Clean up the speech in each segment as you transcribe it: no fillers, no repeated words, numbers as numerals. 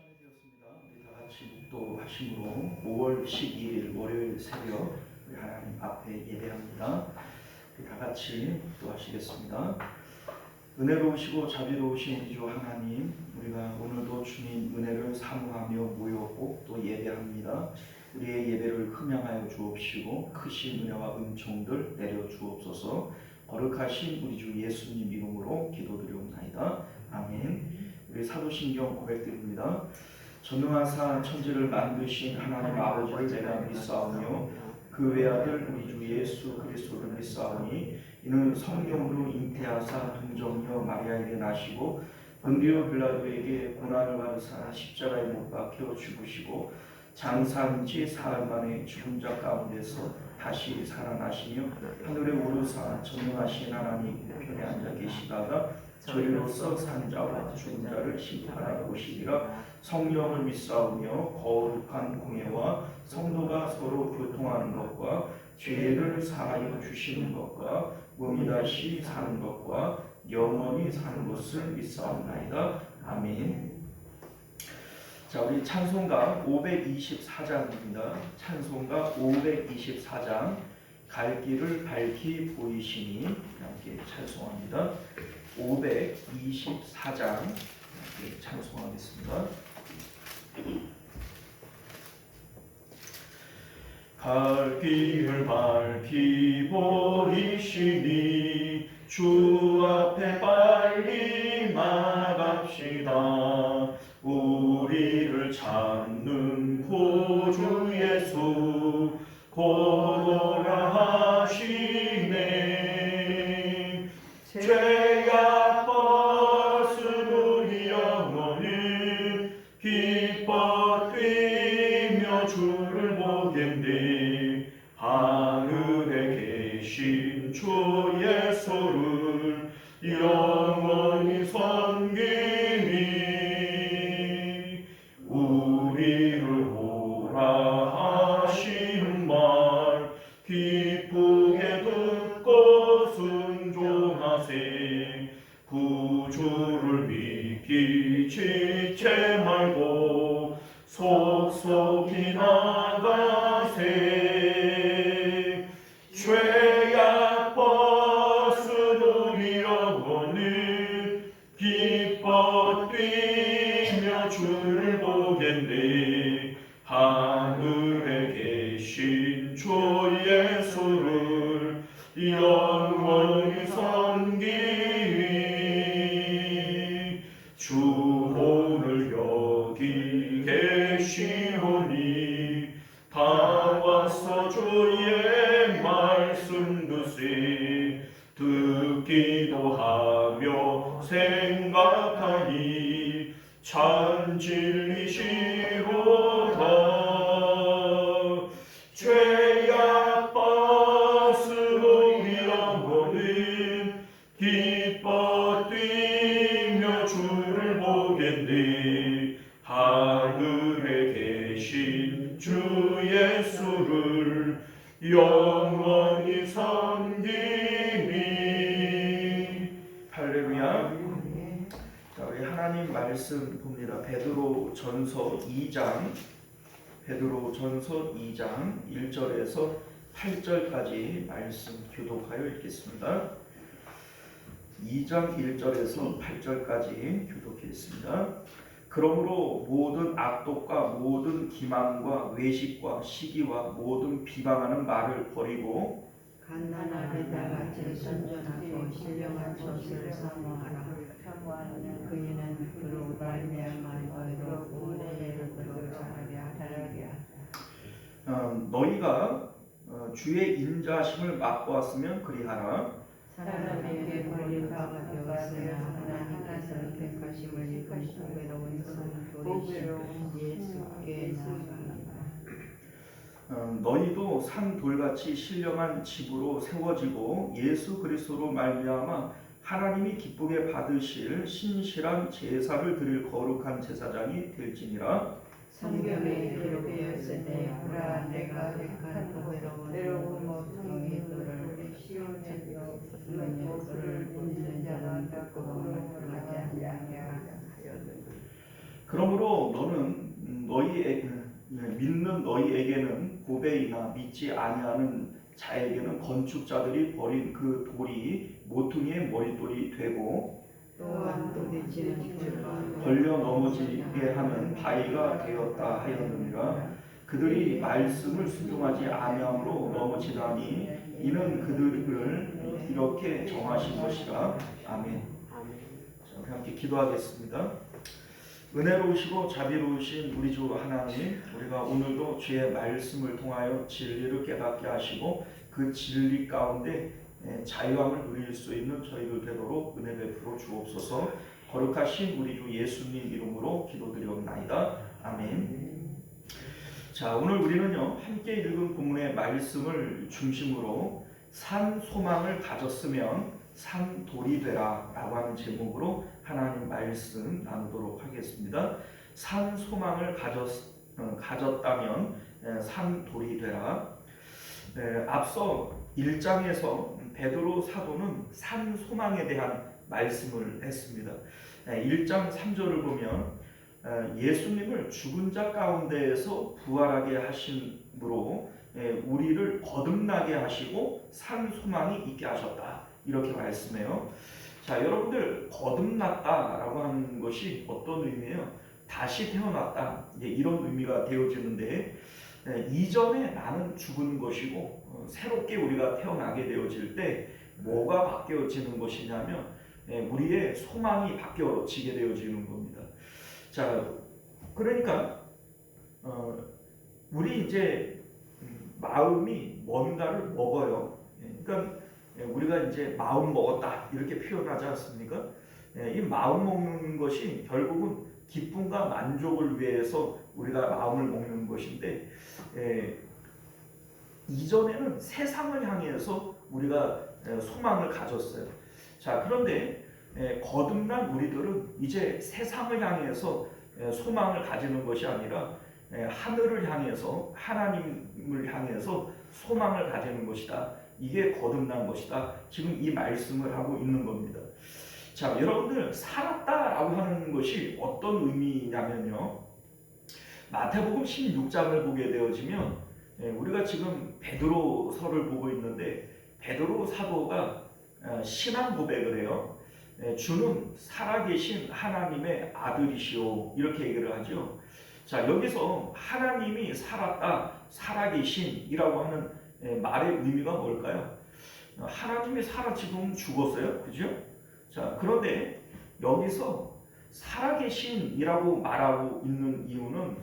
시간이 되었습니다. 우리 다 같이 묵도하심으로 5월 12일 월요일 새벽 우리 하나님 앞에 예배합니다. 우리 다 같이 묵도하시겠습니다. 은혜로우시고 자비로우신 우리 주 하나님, 우리가 오늘도 주님 은혜를 사모하며 모였고 또 예배합니다. 우리의 예배를 흠양하여 주옵시고 크신 은혜와 은총들 내려 주옵소서. 거룩하신 우리 주 예수님 이름으로 기도드리옵나이다. 아멘. 우리 사도신경 고백드립니다. 전능하사 천지를 만드신 하나님 아버지를 내가 믿사오며 그 외아들 우리 주 예수 그리스도를 믿사오니 이는 성령으로 잉태하사 동정녀 마리아에게 나시고 본디오 빌라도에게 고난을 받으사 십자가에 못 박혀 죽으시고 장사한 지 사흘 만에 죽은 자 가운데서 다시 살아나시며 하늘에 오르사 전능하신 하나님 우편에 앉아 계시다가 저희로서 산 자와 죽은 자를 심판하러 오시리라. 성령을 믿사오며 거룩한 공예와 성도가 서로 교통하는 것과 죄를 사하여 주시는 것과 몸이 다시 사는 것과 영원히 사는 것을 믿사옵나이다. 아멘. 자, 우리 찬송가 524장입니다. 찬송가 524장 갈 길을 밝히 보이시니 함께 찬송합니다. 524장 함께 찬송하겠습니다. 갈 길을 밝히 보이시니 주 앞에 빨리 나갑시다. 우리를 찾는 구주 예수 곧 오라 하시네. 죄악 벗은 우리 영혼은 기뻐 뛰며 주를 보겠네. 하늘에 계신 주 예수를 영원히 섬기니 우리를 오라 하신 말 기쁘게 듣고 순종하세. 구주를 믿기 지체 말고 속속히 나가세. 죄악 벗은 우리 영혼은 기뻐 뛰며 주를 보겠네. 하늘에 계신 주 예수를 영원히 섬기니 주 오늘 여기 계시오니 다 와서 주의 말씀 듣세. 듣기도 하며 생각하니 참 진리시로다. 죄악 벗은 우리 영혼은 기뻐 뛰며 주를 보겠네. 하늘에 계신 주 예수를 영원히 섬기니. 할렐루야. 자, 우리 하나님 말씀 봅니다. 베드로전서 2장 1절에서 8절까지 말씀 교독하여 읽겠습니다. 2장 1절에서 8절까지 교독했습니다. 그러므로 모든 악독과 모든 기만과 외식과 시기와 모든 비방하는 말을 버리고 가난하게 다같이 선전하고 신령한 것을 사모하라. 그이는 그로 말미암아 너희로 은혜를 잘하게 하리라. 너희가 주의 인자심을 맛보았으면 그리하라. 사람에게 버림받아 되었으나 하나님께서 택하심을 입은 보배로운 성도이신 예수께 나아가리라. 너희도 산 돌같이 신령한 집으로 세워지고 예수 그리스도로 말미암아 하나님이 기쁘게 받으실 신실한 제사를 드릴 거룩한 제사장이 될지니라. 성경에 기록되어 있으되 보라 내가 택한 보배로운 너희들을 시온에 두면 그를 믿는 자는 듣고 하지 아니하였느니라. 그러므로 너는 믿는 너희에게는 고배이나 믿지 아니하는 자에게는 건축자들이 버린 그 돌이 모퉁이의 머릿돌이 되고 또한 부딪히는 줄과 걸려 넘어지게 하는 바위가 되었다 하였느니라. 그들이 말씀을 순종하지 아니함으로 넘어지다니 이는 그들을 이렇게 정하신 것이라. 아멘. 자, 우리 함께 기도하겠습니다. 은혜로우시고 자비로우신 우리 주 하나님, 우리가 오늘도 주의 말씀을 통하여 진리를 깨닫게 하시고 그 진리 가운데 자유함을 누릴 수 있는 저희들 되도록 은혜 베풀어 주옵소서. 거룩하신 우리 주 예수님 이름으로 기도드리옵나이다. 아멘. 자, 오늘 우리는요 함께 읽은 본문의 말씀을 중심으로 산 소망을 가졌으면 산 돌이 되라 라고 하는 제목으로 하나님 말씀 나누도록 하겠습니다. 산 소망을 가졌다면 산 돌이 되라. 앞서 1장에서 베드로 사도는 산 소망에 대한 말씀을 했습니다. 1장 3절을 보면 예수님을 죽은 자 가운데에서 부활하게 하심으로 우리를 거듭나게 하시고 산 소망이 있게 하셨다, 이렇게 말씀해요. 자, 여러분들, 거듭났다라고 하는 것이 어떤 의미예요? 다시 태어났다, 이런 의미가 되어지는데, 이전에 나는 죽은 것이고 새롭게 우리가 태어나게 되어질 때 뭐가 바뀌어지는 것이냐면 우리의 소망이 바뀌어지게 되어지는 겁니다. 자, 그러니까 우리 이제 마음이 뭔가를 먹어요. 그러니까 우리가 이제 마음 먹었다 이렇게 표현하지 않습니까? 이 마음 먹는 것이 결국은 기쁨과 만족을 위해서 우리가 마음을 먹는 것인데, 이전에는 세상을 향해서 우리가 소망을 가졌어요. 자, 그런데 거듭난 우리들은 이제 세상을 향해서 소망을 가지는 것이 아니라 하늘을 향해서, 하나님을 향해서 소망을 가지는 것이다. 이게 거듭난 것이다. 지금 이 말씀을 하고 있는 겁니다. 자, 여러분들, 살았다라고 하는 것이 어떤 의미냐면요, 마태복음 16장을 보게 되어지면 우리가 지금 베드로서를 보고 있는데 베드로 사도가 신앙 고백을 해요. 주는 살아계신 하나님의 아들이시오, 이렇게 얘기를 하죠. 자, 여기서 하나님이 살았다, 살아계신이라고 하는 말의 의미가 뭘까요? 하나님이 지금 죽었어요, 그죠? 자, 그런데 여기서 살아계신이라고 말하고 있는 이유는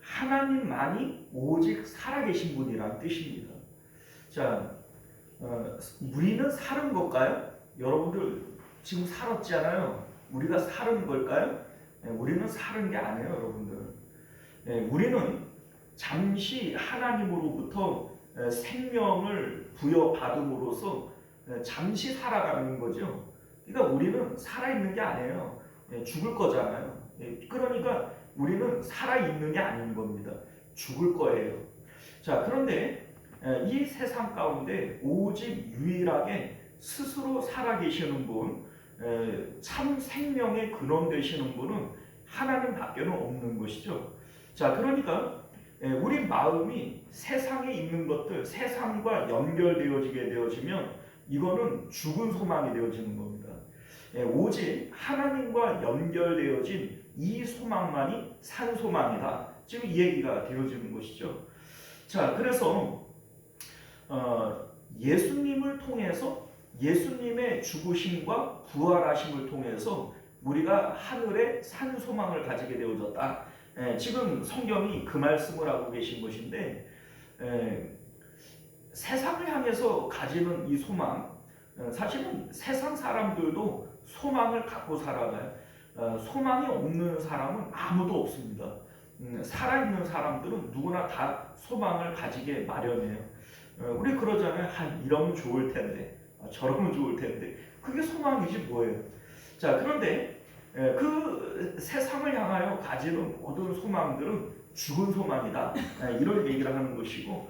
하나님만이 오직 살아계신 분이라는 뜻입니다. 자, 우리는 사는 걸까요? 여러분들 지금 살았잖아요. 우리가 사는 걸까요? 우리는 사는 게 아니에요, 여러분들. 우리는 잠시 하나님으로부터 생명을 부여받음으로써 잠시 살아가는 거죠. 그러니까 우리는 살아있는 게 아니에요. 죽을 거잖아요. 그러니까 우리는 살아있는 게 아닌 겁니다. 죽을 거예요. 자, 그런데 이 세상 가운데 오직 유일하게 스스로 살아계시는 분, 참 생명의 근원 되시는 분은 하나님밖에는 없는 것이죠. 자, 그러니까 우리 마음이 세상에 있는 것들, 세상과 연결되어지게 되어지면 이거는 죽은 소망이 되어지는 겁니다. 오직 하나님과 연결되어진 이 소망만이 산 소망이다. 지금 이 얘기가 되어지는 것이죠. 자, 그래서 예수님을 통해서, 예수님의 죽으심과 부활하심을 통해서 우리가 하늘의 산 소망을 가지게 되어졌다. 지금 성경이 그 말씀을 하고 계신 것인데, 세상을 향해서 가지는 이 소망, 사실은 세상 사람들도 소망을 갖고 살아가요. 소망이 없는 사람은 아무도 없습니다. 살아있는 사람들은 누구나 다 소망을 가지게 마련해요. 우리 그러잖아요. 이러면 좋을 텐데, 저러면 좋을 텐데. 그게 소망이지 뭐예요. 자, 그런데 그 세상을 향하여 가지는 모든 소망들은 죽은 소망이다, 이런 얘기를 하는 것이고,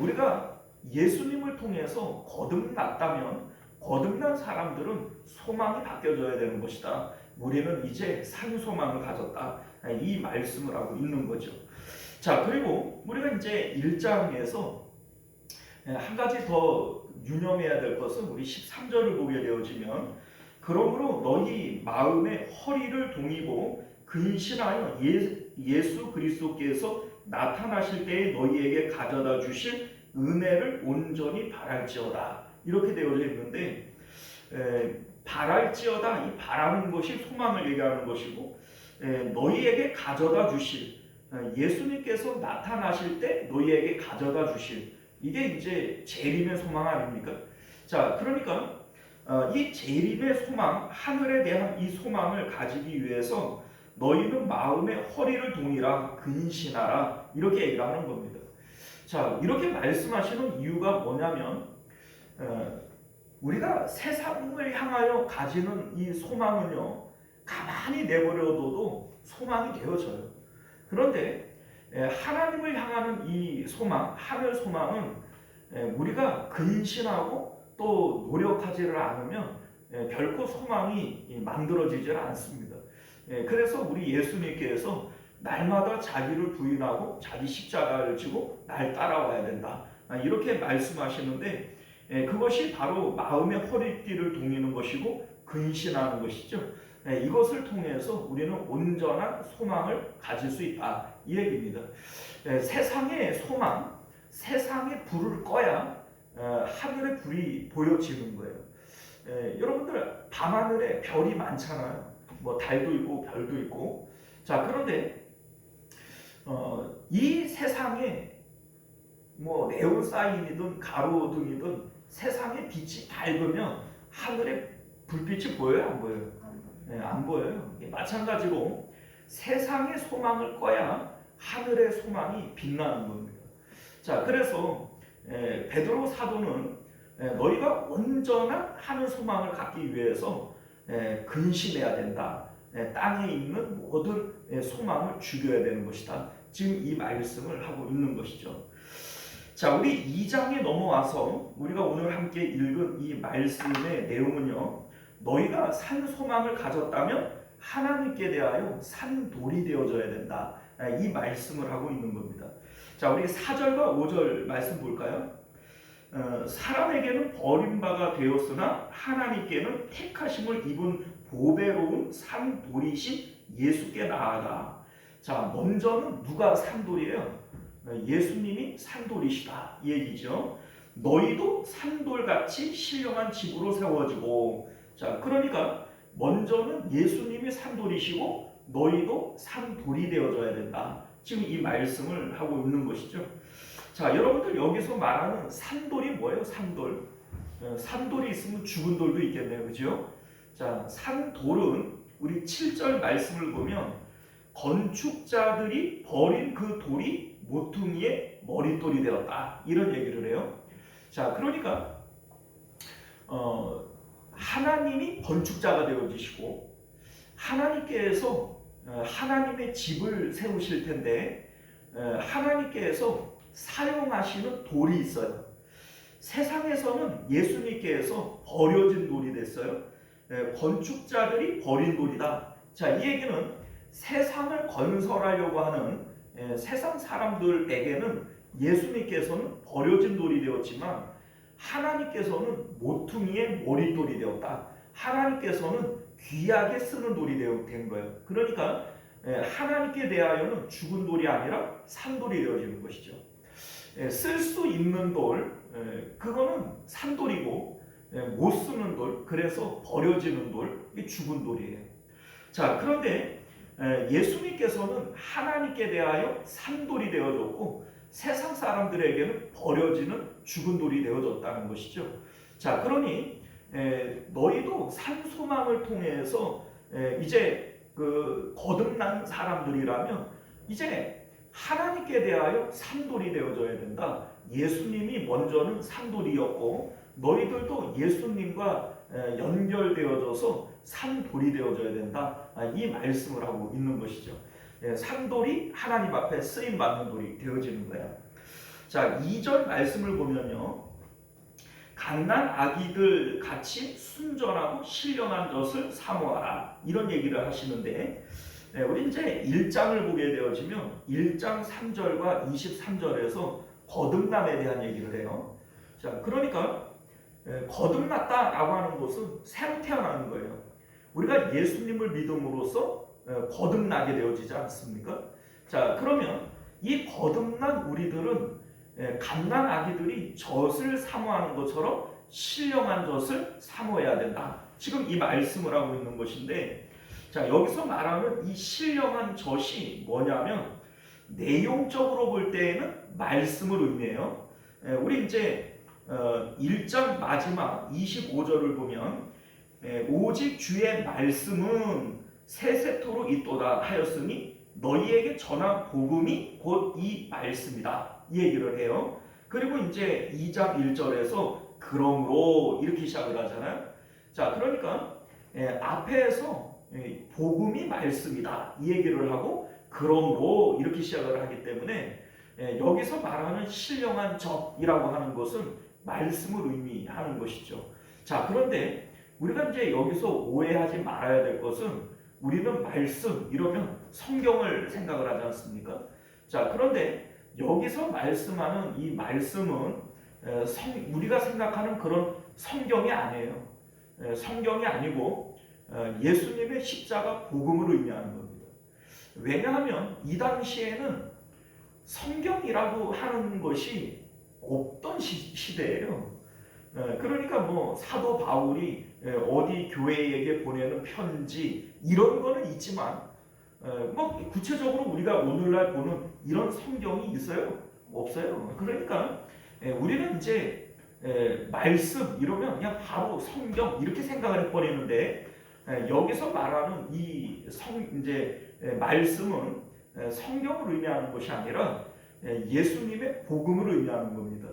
우리가 예수님을 통해서 거듭났다면 거듭난 사람들은 소망이 바뀌어져야 되는 것이다. 우리는 이제 산 소망을 가졌다. 이 말씀을 하고 있는 거죠. 자, 그리고 우리가 이제 1장에서 한 가지 더 유념해야 될 것은 우리 13절을 보게 되어지면 그러므로 너희 마음의 허리를 동이고 근신하여 예수 그리스도께서 나타나실 때에 너희에게 가져다 주실 은혜를 온전히 바랄지어다. 이렇게 되어져 있는데 바랄지어다, 이 바라는 것이 소망을 얘기하는 것이고 너희에게 가져다 주실, 예수님께서 나타나실 때 너희에게 가져다 주실, 이게 이제 재림의 소망 아닙니까? 자, 그러니까 이 재림의 소망, 하늘에 대한 이 소망을 가지기 위해서 너희는 마음의 허리를 동이라, 근신하라, 이렇게 얘기를 하는 겁니다. 자, 이렇게 말씀하시는 이유가 뭐냐면 우리가 세상을 향하여 가지는 이 소망은요, 가만히 내버려둬도 소망이 되어져요. 그런데 하나님을 향하는 이 소망, 하늘 소망은 우리가 근신하고 또 노력하지를 않으면 결코 소망이 만들어지질 않습니다. 그래서 우리 예수님께서 날마다 자기를 부인하고 자기 십자가를 지고 날 따라와야 된다, 이렇게 말씀하시는데 그것이 바로 마음의 허리띠를 동이는 것이고 근신하는 것이죠. 이것을 통해서 우리는 온전한 소망을 가질 수 있다, 이 얘기입니다. 세상의 소망, 세상의 불을 꺼야 하늘의 불이 보여지는 거예요. 여러분들 밤하늘에 별이 많잖아요. 뭐 달도 있고 별도 있고. 자, 그런데 이 세상에 뭐 네온사인이든 가로등이든 세상의 빛이 밝으면 하늘에 불빛이 보여요, 안 보여요? 안 보여요. 마찬가지로 세상의 소망을 꺼야 하늘의 소망이 빛나는 겁니다. 자, 그래서 베드로 사도는 너희가 온전한 하늘 소망을 갖기 위해서 근신해야 된다. 땅에 있는 모든 소망을 죽여야 되는 것이다. 지금 이 말씀을 하고 있는 것이죠. 자, 우리 2장에 넘어와서 우리가 오늘 함께 읽은 이 말씀의 내용은요, 너희가 산 소망을 가졌다면 하나님께 대하여 산돌이 되어져야 된다, 이 말씀을 하고 있는 겁니다. 자, 우리 4절과 5절 말씀 볼까요? 사람에게는 버림바가 되었으나 하나님께는 택하심을 입은 보배로운 산돌이신 예수께 나아가. 자, 먼저는 누가 산돌이에요? 예수님이 산돌이시다, 이 얘기죠. 너희도 산돌같이 신령한 집으로 세워지고. 자, 그러니까 먼저는 예수님이 산돌이시고 너희도 산돌이 되어져야 된다, 지금 이 말씀을 하고 있는 것이죠. 자, 여러분들 여기서 말하는 산돌이 뭐예요? 산돌. 산돌이 있으면 죽은 돌도 있겠네요, 그죠? 자, 산돌은 우리 7절 말씀을 보면 건축자들이 버린 그 돌이 모퉁이의 머릿돌이 되었다, 이런 얘기를 해요. 자, 그러니까 하나님이 건축자가 되어지시고 하나님께서 하나님의 집을 세우실 텐데 하나님께서 사용하시는 돌이 있어요. 세상에서는 예수님께서 버려진 돌이 됐어요. 건축자들이 버린 돌이다. 자, 이 얘기는 세상을 건설하려고 하는 세상 사람들에게는 예수님께서는 버려진 돌이 되었지만 하나님께서는 모퉁이의 머릿돌이 되었다. 하나님께서는 귀하게 쓰는 돌이 된 거예요. 그러니까 하나님께 대하여는 죽은 돌이 아니라 산돌이 되어지는 것이죠. 쓸 수 있는 돌, 그거는 산돌이고 못 쓰는 돌, 그래서 버려지는 돌, 이게 죽은 돌이에요. 자, 그런데 예수님께서는 하나님께 대하여 산돌이 되어졌고 세상 사람들에게는 버려지는 죽은 돌이 되어졌다는 것이죠. 자, 그러니 너희도 산 소망을 통해서 이제 그 거듭난 사람들이라면 이제 하나님께 대하여 산돌이 되어져야 된다. 예수님이 먼저는 산돌이었고 너희들도 예수님과 연결되어져서 산돌이 되어져야 된다, 이 말씀을 하고 있는 것이죠. 산돌이 하나님 앞에 쓰임받는 돌이 되어지는 거예요. 자, 2절 말씀을 보면요, 갓난 아기들 같이 순전하고 신령한 젖을 사모하라 이런 얘기를 하시는데 우리 이제 1장을 보게 되어지면 1장 3절과 23절에서 거듭남에 대한 얘기를 해요. 자, 그러니까 거듭났다라고 하는 것은 새로 태어나는 거예요. 우리가 예수님을 믿음으로써 거듭나게 되어지지 않습니까? 자, 그러면 이 거듭난 우리들은 갓난 아기들이 젖을 사모하는 것처럼 신령한 젖을 사모해야 된다. 지금 이 말씀을 하고 있는 것인데, 자, 여기서 말하는 이 신령한 젖이 뭐냐면 내용적으로 볼 때에는 말씀을 의미해요. 우리 이제 1장 마지막 25절을 보면 오직 주의 말씀은 세세토록 있도다 하였으니 너희에게 전한 복음이 곧 이 말씀이다 이 얘기를 해요. 그리고 이제 2장 1절에서 그러므로 이렇게 시작을 하잖아요. 자, 그러니까 앞에서 복음이 말씀이다 이 얘기를 하고 그러므로 이렇게 시작을 하기 때문에 여기서 말하는 신령한 젖이라고 하는 것은 말씀을 의미하는 것이죠. 자, 그런데 우리가 이제 여기서 오해하지 말아야 될 것은 우리는 말씀 이러면 성경을 생각을 하지 않습니까? 자, 그런데 여기서 말씀하는 이 말씀은 우리가 생각하는 그런 성경이 아니에요. 성경이 아니고 예수님의 십자가 복음을 의미하는 겁니다. 왜냐하면 이 당시에는 성경이라고 하는 것이 없던 시대예요. 그러니까 뭐 사도 바울이 어디 교회에게 보내는 편지 이런 거는 있지만 뭐 구체적으로 우리가 오늘날 보는 이런 성경이 있어요? 없어요. 그러니까 우리는 이제 말씀 이러면 그냥 바로 성경 이렇게 생각을 해버리는데 여기서 말하는 이 이제 말씀은 성경을 의미하는 것이 아니라 예수님의 복음을 의미하는 겁니다.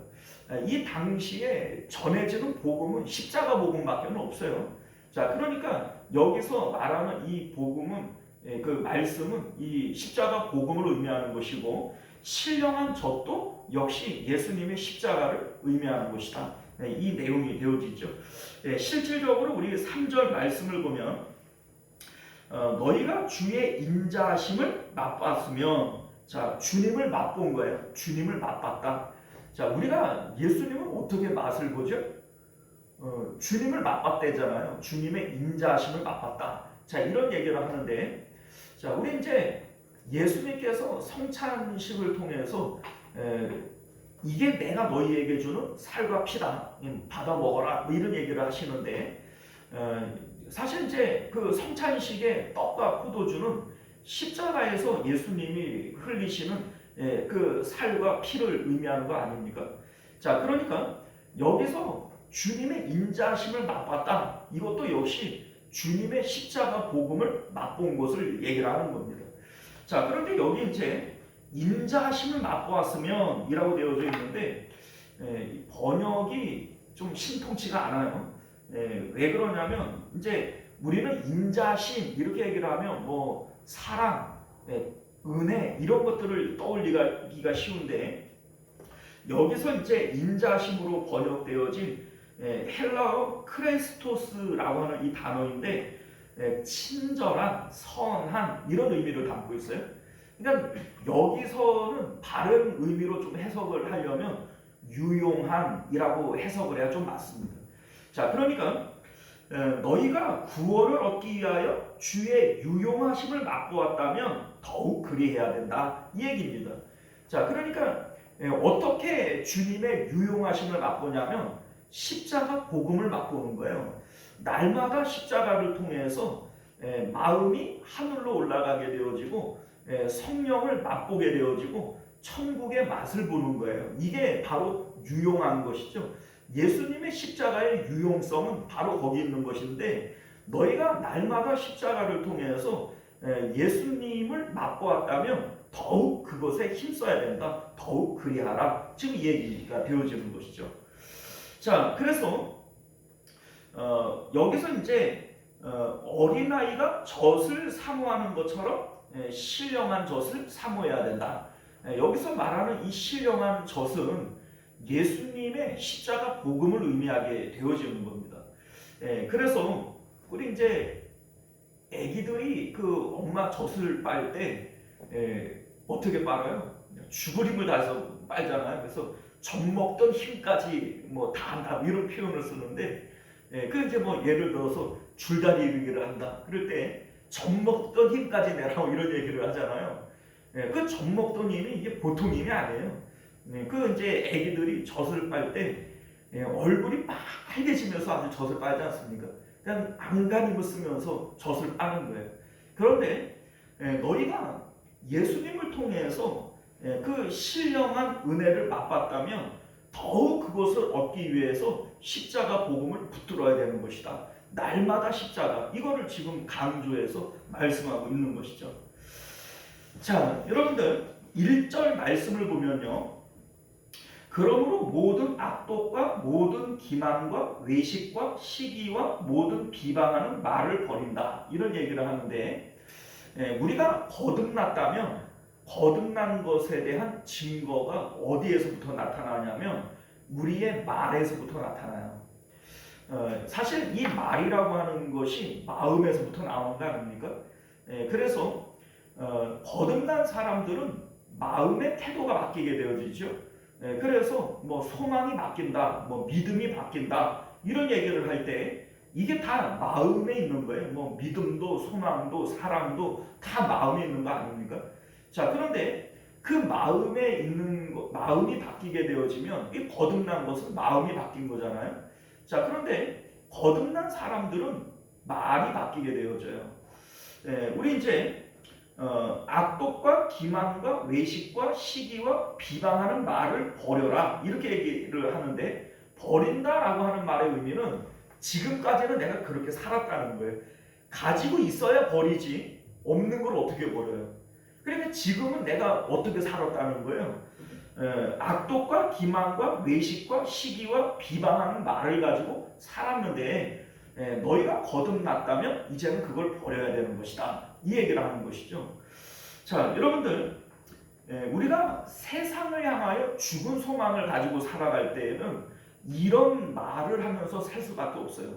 이 당시에 전해지는 복음은 십자가 복음밖에 없어요. 자, 그러니까 여기서 말하는 이 복음은 그 말씀은 이 십자가 복음을 의미하는 것이고 신령한 젖도 역시 예수님의 십자가를 의미하는 것이다. 이 내용이 되어지죠. 실질적으로 우리 3절 말씀을 보면 너희가 주의 인자하심을 맛봤으면 자, 주님을 맛본 거예요. 주님을 맛봤다. 자, 우리가 예수님을 어떻게 맛을 보죠? 주님을 맛봤대잖아요. 주님의 인자하심을 맛봤다. 자, 이런 얘기를 하는데, 자, 우리 이제 예수님께서 성찬식을 통해서 이게 내가 너희에게 주는 살과 피다. 받아 먹어라. 뭐 이런 얘기를 하시는데, 사실 이제 그 성찬식의 떡과 포도주는 십자가에서 예수님이 흘리시는 그 살과 피를 의미하는 거 아닙니까? 자, 그러니까 여기서 주님의 인자하심을 맛봤다. 이것도 역시 주님의 십자가 복음을 맛본 것을 얘기를 하는 겁니다. 자, 그런데 여기 이제 인자하심을 맛보았으면 이라고 되어져 있는데 번역이 좀 신통치가 않아요. 왜 그러냐면 이제 우리는 인자심 이렇게 얘기를 하면 뭐 사랑, 은혜 이런 것들을 떠올리기가 쉬운데 여기서 이제 인자심으로 번역되어진 헬라어 크레스토스라고 하는 이 단어인데 친절한, 선한 이런 의미를 담고 있어요. 그러니까 여기서는 바른 의미로 좀 해석을 하려면 유용한이라고 해석을 해야 좀 맞습니다. 자, 그러니까 너희가 구원을 얻기 위하여 주의 유용하심을 맛보았다면 더욱 그리해야 된다 이 얘기입니다. 자, 그러니까 어떻게 주님의 유용하심을 맛보냐면 십자가 복음을 맛보는 거예요. 날마다 십자가를 통해서 마음이 하늘로 올라가게 되어지고 성령을 맛보게 되어지고 천국의 맛을 보는 거예요. 이게 바로 유용한 것이죠. 예수님의 십자가의 유용성은 바로 거기 있는 것인데 너희가 날마다 십자가를 통해서 예수님을 맛보았다면 더욱 그것에 힘써야 된다. 더욱 그리하라. 지금 이 얘기가 되어지는 것이죠. 자, 그래서 여기서 이제 어린아이가 젖을 사모하는 것처럼 신령한 젖을 사모해야 된다. 여기서 말하는 이 신령한 젖은 예수님의 십자가 복음을 의미하게 되어지는 겁니다. 그래서 우리 이제 아기들이 그 엄마 젖을 빨 때 어떻게 빨아요? 죽을 힘을 다해서 빨잖아요. 그래서 젖 먹던 힘까지 뭐 다 한다 이런 표현을 쓰는데, 그 이제 뭐 예를 들어서 줄다리 일으기를 한다. 그럴 때 젖 먹던 힘까지 내라고 이런 얘기를 하잖아요. 그 젖 먹던 힘이 이게 보통 힘이 아니에요. 그 이제 아기들이 젖을 빨 때 얼굴이 빨개지면서 아주 젖을 빨지 않습니까? 그냥 안간힘을 쓰면서 젖을 빠는 거예요. 그런데 너희가 예수님을 통해서 그 신령한 은혜를 맛봤다면 더욱 그것을 얻기 위해서 십자가 복음을 붙들어야 되는 것이다. 날마다 십자가, 이거를 지금 강조해서 말씀하고 있는 것이죠. 자, 여러분들 1절 말씀을 보면요, 그러므로 모든 악독과 모든 기만과 외식과 시기와 모든 비방하는 말을 버린다, 이런 얘기를 하는데, 우리가 거듭났다면 거듭난 것에 대한 증거가 어디에서부터 나타나냐면 우리의 말에서부터 나타나요. 사실 이 말이라고 하는 것이 마음에서부터 나오는 거 아닙니까? 그래서 거듭난 사람들은 마음의 태도가 바뀌게 되어지죠. 그래서 뭐 소망이 바뀐다, 뭐 믿음이 바뀐다, 이런 얘기를 할 때 이게 다 마음에 있는 거예요. 뭐 믿음도 소망도 사랑도 다 마음에 있는 거 아닙니까? 자, 그런데 그 마음에 있는 거, 마음이 바뀌게 되어지면 이 거듭난 것은 마음이 바뀐 거잖아요. 자, 그런데 거듭난 사람들은 말이 바뀌게 되어져요. 우리 이제 악독과 기만과 외식과 시기와 비방하는 말을 버려라, 이렇게 얘기를 하는데, 버린다라고 하는 말의 의미는 지금까지는 내가 그렇게 살았다는 거예요. 가지고 있어야 버리지 없는 걸 어떻게 버려요? 그러니까 지금은 내가 어떻게 살았다는 거예요. 악독과 기만과 외식과 시기와 비방하는 말을 가지고 살았는데, 너희가 거듭났다면 이제는 그걸 버려야 되는 것이다, 이 얘기를 하는 것이죠. 자, 여러분들, 우리가 세상을 향하여 죽은 소망을 가지고 살아갈 때에는 이런 말을 하면서 살 수밖에 없어요.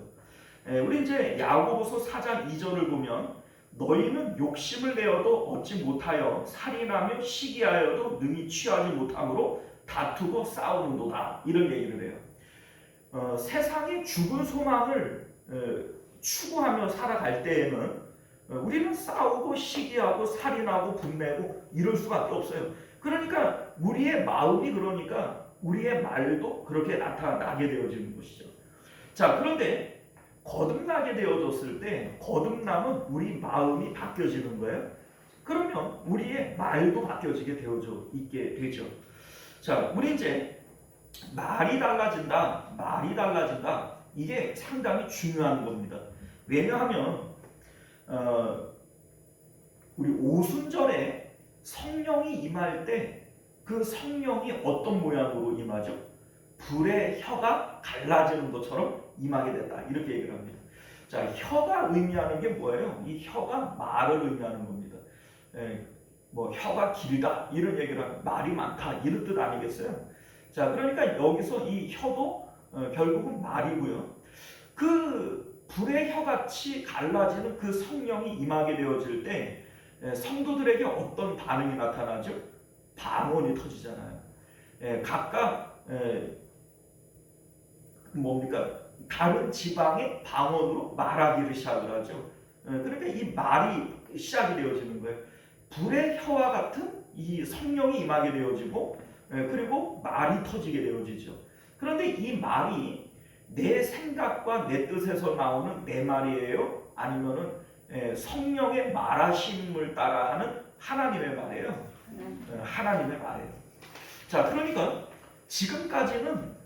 우리 이제 야고보서 4장 2절을 보면 너희는 욕심을 내어도 얻지 못하여 살인하며 시기하여도 능히 취하지 못함으로 다투고 싸우는도다, 이런 얘기를 해요. 세상이 죽은 소망을 추구하며 살아갈 때에는 우리는 싸우고 시기하고 살인하고 분내고 이럴 수밖에 없어요. 그러니까 우리의 마음이, 그러니까 우리의 말도 그렇게 나타나게 되어지는 것이죠. 자, 그런데 거듭나게 되어졌을 때 거듭남은 우리 마음이 바뀌어지는 거예요. 그러면 우리의 말도 바뀌어지게 되어져 있게 되죠. 자, 우리 이제 말이 달라진다, 말이 달라진다, 이게 상당히 중요한 겁니다. 왜냐하면 우리 오순절에 성령이 임할 때 그 성령이 어떤 모양으로 임하죠? 불의 혀가 갈라지는 것처럼 임하게 됐다, 이렇게 얘기를 합니다. 자, 혀가 의미하는 게 뭐예요? 이 혀가 말을 의미하는 겁니다. 뭐 혀가 길다 이런 얘기를 하면 말이 많다 이런 뜻 아니겠어요? 자, 그러니까 여기서 이 혀도 결국은 말이고요. 그 불의 혀같이 갈라지는 그 성령이 임하게 되어질 때 성도들에게 어떤 반응이 나타나죠? 방언이 터지잖아요. 각각 뭡니까? 다른 지방의 방언으로 말하기를 시작을 하죠. 그러니까 이 말이 시작이 되어지는 거예요. 불의 혀와 같은 이 성령이 임하게 되어지고, 그리고 말이 터지게 되어지죠. 그런데 이 말이 내 생각과 내 뜻에서 나오는 내 말이에요? 아니면은 성령의 말하심을 따라하는 하나님의 말이에요? 하나님의 말이에요. 자, 그러니까 지금까지는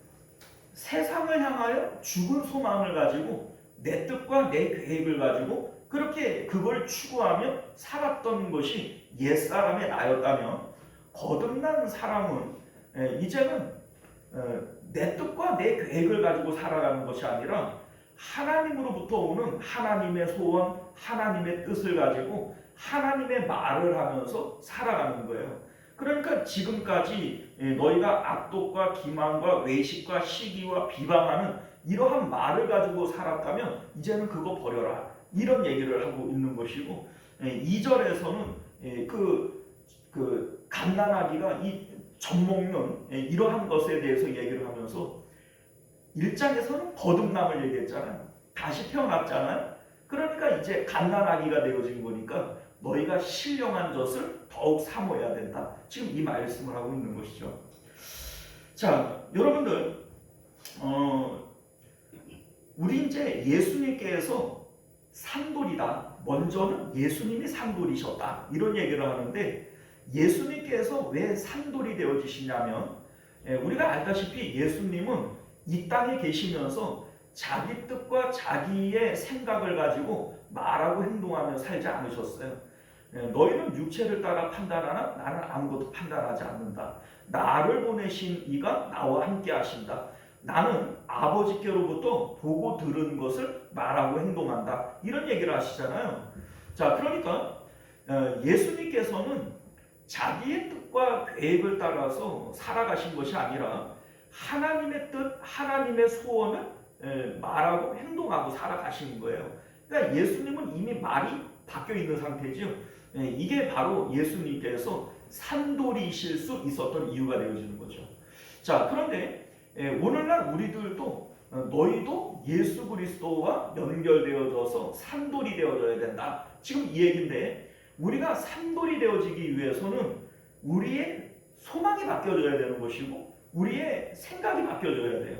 세상을 향하여 죽은 소망을 가지고 내 뜻과 내 계획을 가지고 그렇게 그걸 추구하며 살았던 것이 옛사람의 나였다면, 거듭난 사람은 이제는 내 뜻과 내 계획을 가지고 살아가는 것이 아니라 하나님으로부터 오는 하나님의 소원, 하나님의 뜻을 가지고 하나님의 말을 하면서 살아가는 거예요. 그러니까 지금까지 너희가 악독과 기만과 외식과 시기와 비방하는 이러한 말을 가지고 살았다면 이제는 그거 버려라. 이런 얘기를 하고 있는 것이고 2절에서는 그 갓난아기가 이 젖먹는 이러한 것에 대해서 얘기를 하면서 1장에서는 거듭남을 얘기했잖아요. 다시 태어났잖아요. 그러니까 이제 갓난아기가 되어진 거니까 너희가 신령한 젖을 더욱 사모해야 된다. 지금 이 말씀을 하고 있는 것이죠. 자, 여러분들 우리 이제 예수님께서 산돌이다. 먼저는 예수님이 산돌이셨다. 이런 얘기를 하는데 예수님께서 왜 산돌이 되어지시냐면 우리가 알다시피 예수님은 이 땅에 계시면서 자기 뜻과 자기의 생각을 가지고 말하고 행동하며 살지 않으셨어요. 너희는 육체를 따라 판단하나 나는 아무것도 판단하지 않는다. 나를 보내신 이가 나와 함께 하신다. 나는 아버지께로부터 보고 들은 것을 말하고 행동한다. 이런 얘기를 하시잖아요. 자, 그러니까 예수님께서는 자기의 뜻과 계획을 따라서 살아가신 것이 아니라 하나님의 뜻, 하나님의 소원을 말하고 행동하고 살아가시는 거예요. 그러니까 예수님은 이미 말이 바뀌어 있는 상태죠. 이게 바로 예수님께서 산돌이실 수 있었던 이유가 되어지는 거죠. 자, 그런데 오늘날 우리들도 너희도 예수 그리스도와 연결되어져서 산돌이 되어져야 된다. 지금 이 얘기인데 우리가 산돌이 되어지기 위해서는 우리의 소망이 바뀌어져야 되는 것이고 우리의 생각이 바뀌어져야 돼요.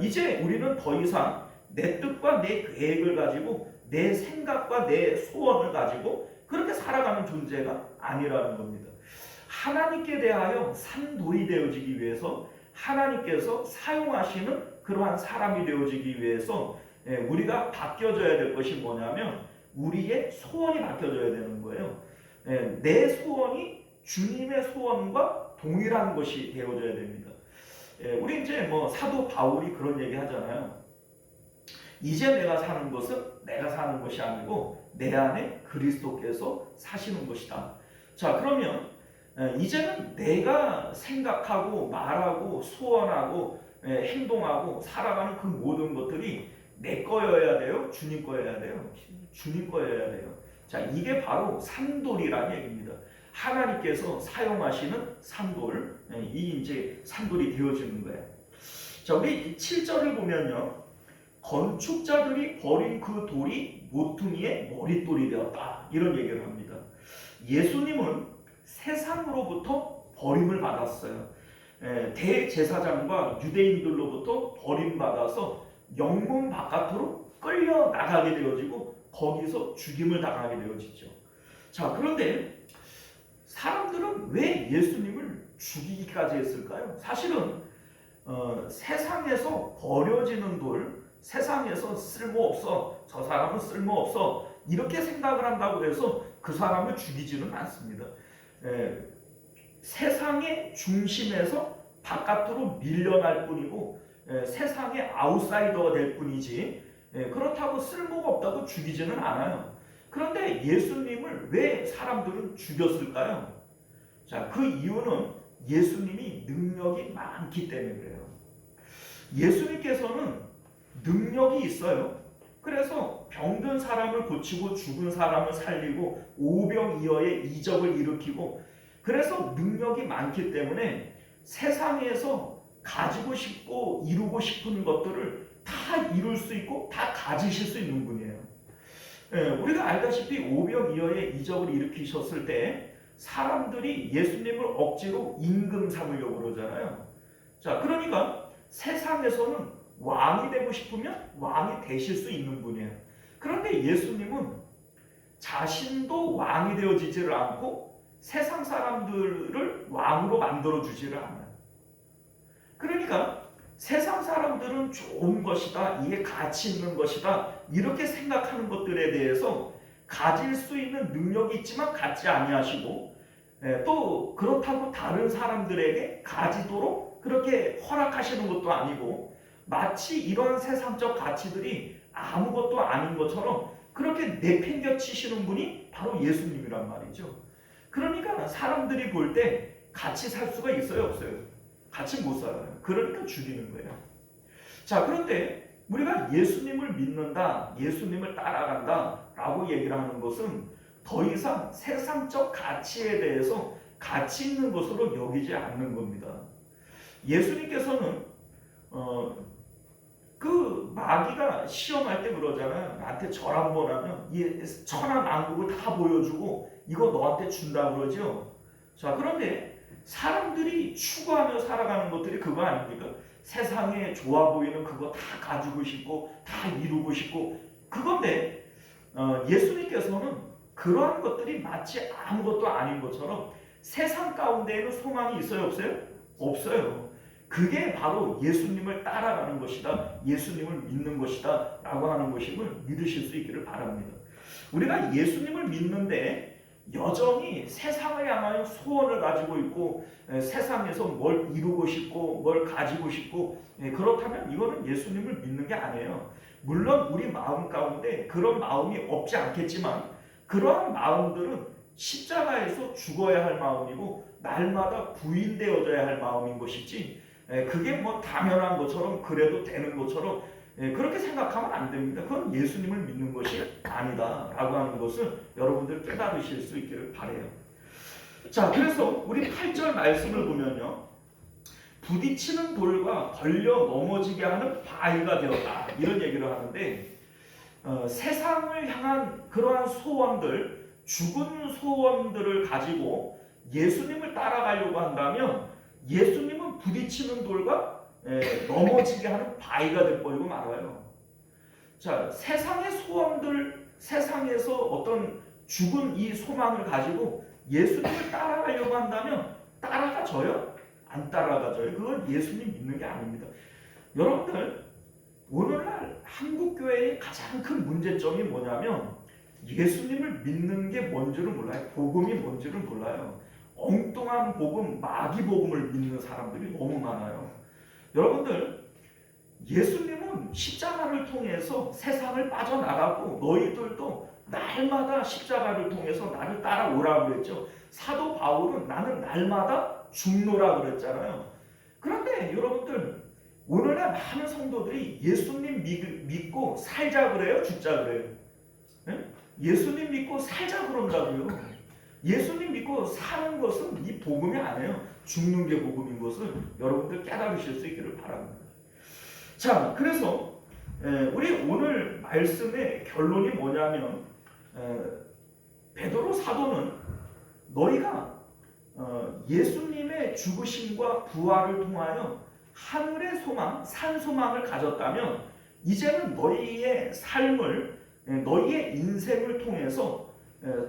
이제 우리는 더 이상 내 뜻과 내 계획을 가지고 내 생각과 내 소원을 가지고 그렇게 살아가는 존재가 아니라는 겁니다. 하나님께 대하여 산돌이 되어지기 위해서 하나님께서 사용하시는 그러한 사람이 되어지기 위해서 우리가 바뀌어져야 될 것이 뭐냐면 우리의 소원이 바뀌어져야 되는 거예요. 내 소원이 주님의 소원과 동일한 것이 되어져야 됩니다. 우리 이제 사도 바울이 그런 얘기 하잖아요. 이제 내가 사는 것은 내가 사는 것이 아니고 내 안에 그리스도께서 사시는 것이다. 자, 그러면 이제는 내가 생각하고 말하고 소원하고 행동하고 살아가는 그 모든 것들이 내 거여야 돼요? 주님 거여야 돼요? 주님 거여야 돼요. 자, 이게 바로 산돌이라는 얘기입니다. 하나님께서 사용하시는 산돌, 이 이제 산돌이 되어지는 거예요. 자, 우리 7절을 보면요. 건축자들이 버린 그 돌이 모퉁이의 머릿돌이 되었다. 이런 얘기를 합니다. 예수님은 세상으로부터 버림을 받았어요. 대제사장과 유대인들로부터 버림받아서 영문 바깥으로 끌려 나가게 되어지고 거기서 죽임을 당하게 되어지죠. 자, 그런데 사람들은 왜 예수님을 죽이기까지 했을까요? 사실은 세상에서 버려지는 돌, 세상에서 쓸모없어, 저 사람은 쓸모없어 이렇게 생각을 한다고 해서 그 사람을 죽이지는 않습니다. 세상의 중심에서 바깥으로 밀려날 뿐이고 세상의 아웃사이더가 될 뿐이지 그렇다고 쓸모가 없다고 죽이지는 않아요. 그런데 예수님을 왜 사람들은 죽였을까요? 자, 그 이유는 예수님이 능력이 많기 때문에 그래요. 예수님께서는 능력이 있어요. 그래서 병든 사람을 고치고 죽은 사람을 살리고 오병이어의 이적을 일으키고 그래서 능력이 많기 때문에 세상에서 가지고 싶고 이루고 싶은 것들을 다 이룰 수 있고 다 가지실 수 있는 분이에요. 우리가 알다시피 오병이어의 이적을 일으키셨을 때 사람들이 예수님을 억지로 임금 삼으려고 그러잖아요. 자, 그러니까 세상에서는 왕이 되고 싶으면 왕이 되실 수 있는 분이에요. 그런데 예수님은 자신도 왕이 되어지지를 않고 세상 사람들을 왕으로 만들어 주지를 않아요. 그러니까 세상 사람들은 좋은 것이다, 이게 가치 있는 것이다 이렇게 생각하는 것들에 대해서 가질 수 있는 능력이 있지만 갖지 아니하시고 또 그렇다고 다른 사람들에게 가지도록 그렇게 허락하시는 것도 아니고 마치 이런 세상적 가치들이 아무것도 아닌 것처럼 그렇게 내팽겨치시는 분이 바로 예수님이란 말이죠. 그러니까 사람들이 볼 때 같이 살 수가 있어요, 없어요? 같이 못 살아요. 그러니까 죽이는 거예요. 자, 그런데 우리가 예수님을 믿는다, 예수님을 따라간다 라고 얘기를 하는 것은 더 이상 세상적 가치에 대해서 가치 있는 것으로 여기지 않는 겁니다. 예수님께서는 그 마귀가 시험할 때 그러잖아요. 나한테 절 한 번 하면 이 천하 만국을 다 보여주고 이거 너한테 준다 그러죠. 자, 그런데 사람들이 추구하며 살아가는 것들이 그거 아닙니까? 세상에 좋아 보이는 그거 다 가지고 싶고 다 이루고 싶고 그건데 예수님께서는 그러한 것들이 마치 아무것도 아닌 것처럼 세상 가운데에는 소망이 있어요, 없어요? 없어요. 그게 바로 예수님을 따라가는 것이다, 예수님을 믿는 것이다 라고 하는 것임을 믿으실 수 있기를 바랍니다. 우리가 예수님을 믿는데 여전히 세상을 향하여 소원을 가지고 있고 세상에서 뭘 이루고 싶고 뭘 가지고 싶고 그렇다면 이거는 예수님을 믿는 게 아니에요. 물론 우리 마음 가운데 그런 마음이 없지 않겠지만 그러한 마음들은 십자가에서 죽어야 할 마음이고 날마다 부인되어져야 할 마음인 것이지 그게 뭐 당연한 것처럼 그래도 되는 것처럼 그렇게 생각하면 안 됩니다. 그건 예수님을 믿는 것이 아니다 라고 하는 것을 여러분들 깨달으실 수 있기를 바라요. 자, 그래서 우리 8절 말씀을 보면요, 부딪히는 돌과 걸려 넘어지게 하는 바위가 되었다 이런 얘기를 하는데 세상을 향한 그러한 소원들, 죽은 소원들을 가지고 예수님을 따라가려고 한다면 예수님은 부딪히는 돌과 넘어지게 하는 바위가 돼버리고 말아요. 자, 세상의 소원들, 세상에서 어떤 죽은 이 소망을 가지고 예수님을 따라가려고 한다면 따라가져요? 안 따라가져요? 그건 예수님 믿는 게 아닙니다. 여러분들, 오늘날 한국교회의 가장 큰 문제점이 뭐냐면 예수님을 믿는 게 뭔지를 몰라요. 복음이 뭔지를 몰라요. 엉뚱한 복음, 마귀 복음을 믿는 사람들이 너무 많아요. 여러분들, 예수님은 십자가를 통해서 세상을 빠져나가고 너희들도 날마다 십자가를 통해서 나를 따라오라고 그랬죠. 사도 바울은 나는 날마다 죽노라 그랬잖아요. 그런데 여러분들, 오늘날 많은 성도들이 예수님 믿고 살자 그래요? 죽자 그래요? 네? 예수님 믿고 살자 그런다고요. 예수님 믿고 사는 것은 이 복음이 아니에요. 죽는 게 복음인 것을 여러분들 깨달으실 수 있기를 바랍니다. 자, 그래서 우리 오늘 말씀의 결론이 뭐냐면 베드로 사도는 너희가 예수님의 죽으심과 부활을 통하여 하늘의 소망, 산 소망을 가졌다면 이제는 너희의 삶을, 너희의 인생을 통해서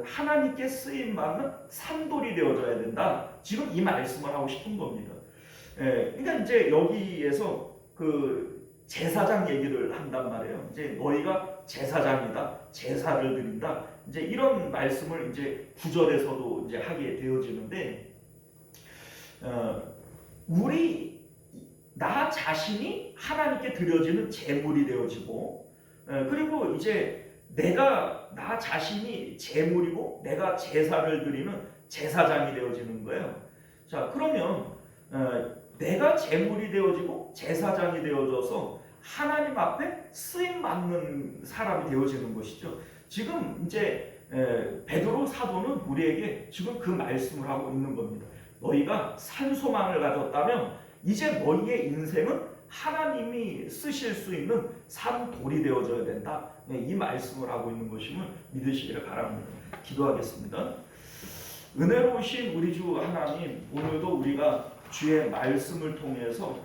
하나님께 쓰임받는 산돌이 되어져야 된다. 지금 이 말씀을 하고 싶은 겁니다. 그러니까 이제 여기에서 그 제사장 얘기를 한단 말이에요. 이제 너희가 제사장이다, 제사를 드린다. 이제 이런 말씀을 이제 9절에서도 이제 하게 되어지는데, 나 자신이 하나님께 드려지는 제물이 되어지고, 그리고 이제 나 자신이 제물이고 내가 제사를 드리는 제사장이 되어지는 거예요. 자, 그러면 내가 제물이 되어지고 제사장이 되어져서 하나님 앞에 쓰임 받는 사람이 되어지는 것이죠. 지금 이제 베드로 사도는 우리에게 지금 그 말씀을 하고 있는 겁니다. 너희가 산 소망을 가졌다면 이제 너희의 인생은 하나님이 쓰실 수 있는 산 돌이 되어져야 된다. 이 말씀을 하고 있는 것임을 믿으시기를 바랍니다. 기도하겠습니다. 은혜로우신 우리 주 하나님, 오늘도 우리가 주의 말씀을 통해서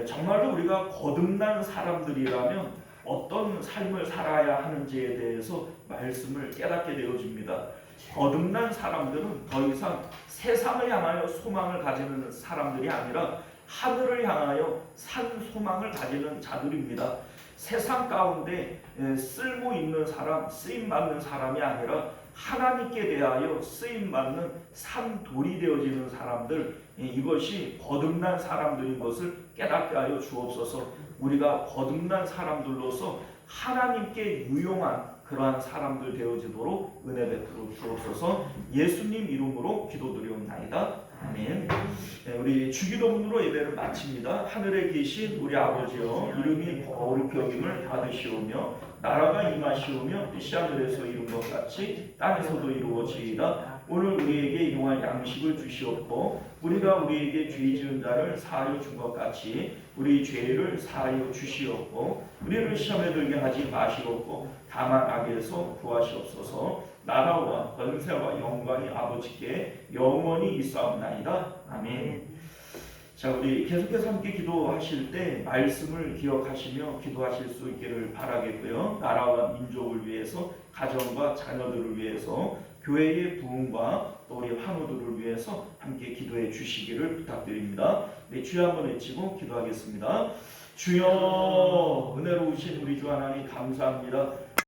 정말로 우리가 거듭난 사람들이라면 어떤 삶을 살아야 하는지에 대해서 말씀을 깨닫게 되어집니다. 거듭난 사람들은 더 이상 세상을 향하여 소망을 가지는 사람들이 아니라 하늘을 향하여 산 소망을 가지는 자들입니다. 세상 가운데 쓸모 있는 사람, 쓰임받는 사람이 아니라 하나님께 대하여 쓰임받는 산 돌이 되어지는 사람들, 이것이 거듭난 사람들인 것을 깨닫게 하여 주옵소서. 우리가 거듭난 사람들로서 하나님께 유용한 그러한 사람들 되어지도록 은혜 베풀어 주옵소서. 예수님 이름으로 기도드리옵나이다. 아멘. 네, 우리 주기도문으로 예배를 마칩니다. 하늘에 계신 우리 아버지여, 이름이 거룩히 여김을 받으시오며 나라가 임하시오며 뜻이 하늘에서 이룬 것 같이 땅에서도 이루어지이다. 오늘 우리에게 일용할 양식을 주시옵고 우리가 우리에게 죄 지은 자를 사하여 준 것 같이 우리 죄를 사하여 주시옵고 우리를 시험에 들게 하지 마시옵고 다만 악에서 구하시옵소서. 나라와 권세와 영광이 아버지께 영원히 있사옵나이다. 아멘. 자, 우리 계속해서 함께 기도하실 때 말씀을 기억하시며 기도하실 수 있기를 바라겠고요. 나라와 민족을 위해서, 가정과 자녀들을 위해서, 교회의 부흥과 또 우리 환우들을 위해서 함께 기도해 주시기를 부탁드립니다. 네, 주여 한번 외치고 기도하겠습니다. 주여, 은혜로우신 우리 주 하나님 감사합니다.